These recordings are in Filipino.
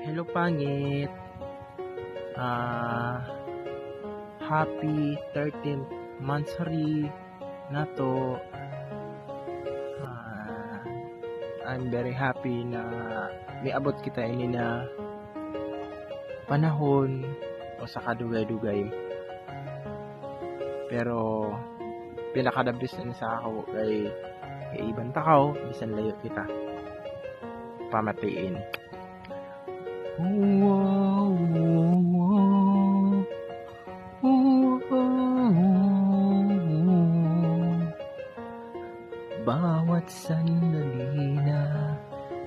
Hello pangit. Happy 13th monthsary nato. I'm very happy na miabot kita ini na panahon o sa kadugay-dugay. Pero pinakadabis na sa ako kay ibang takaw bisan layo kita pamatiin. Bawat sandali na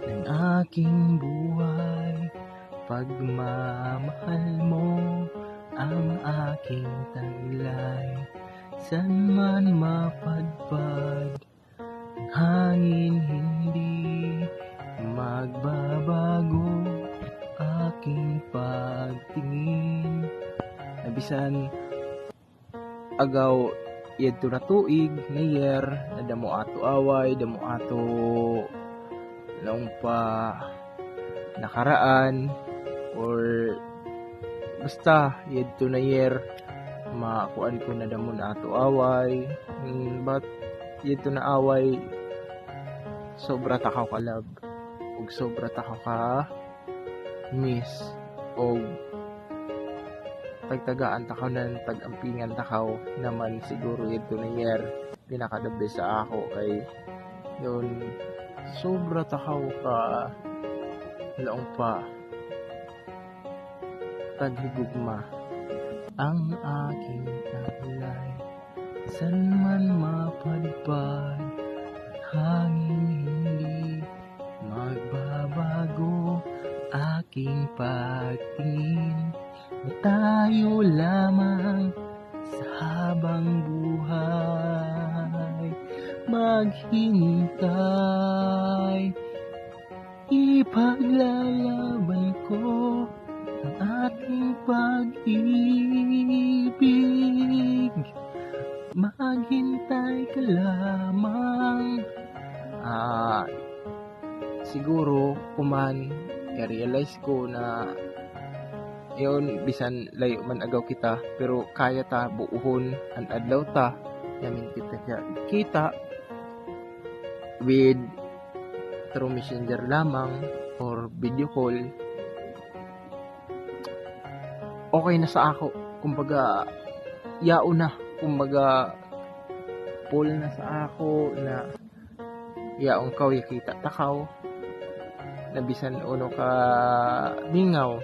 ng aking buhay, pagmamahal mo ang aking taglay. San man mapadpad ang hangin, hindi magbabago aking pagtingin. Nabisan agaw yadto na tuig na year na damo ato away, damo ato laong pa nakaraan, or basta yadto na year makuan ko na damo na ato away. But yadto na away sobra takaw ka love ug sobra takaw ka miss, og tagtagaan takaw nan tagampingan takaw naman siguro ito na year pinakadabi sa ako kay yun sobra takaw ka laong pa taghigugma ang aking taglay. San man mapadpad hangin, hindi magbabago aking pagtingin. Tayo lamang sa habang buhay maghintay. Ipaglalaban ko ang ating pag-ibig. Maghintay ka lamang. Siguro kuman i-realize ko na yun bisan layo man agaw kita, pero kaya ta buuhon ang adlaw ta yamin kita with through messenger lamang or video call. Okay na sa ako, kumbaga yao na, kumbaga full na sa ako na yaong kaw kita takaw na bisan uno ka mingaw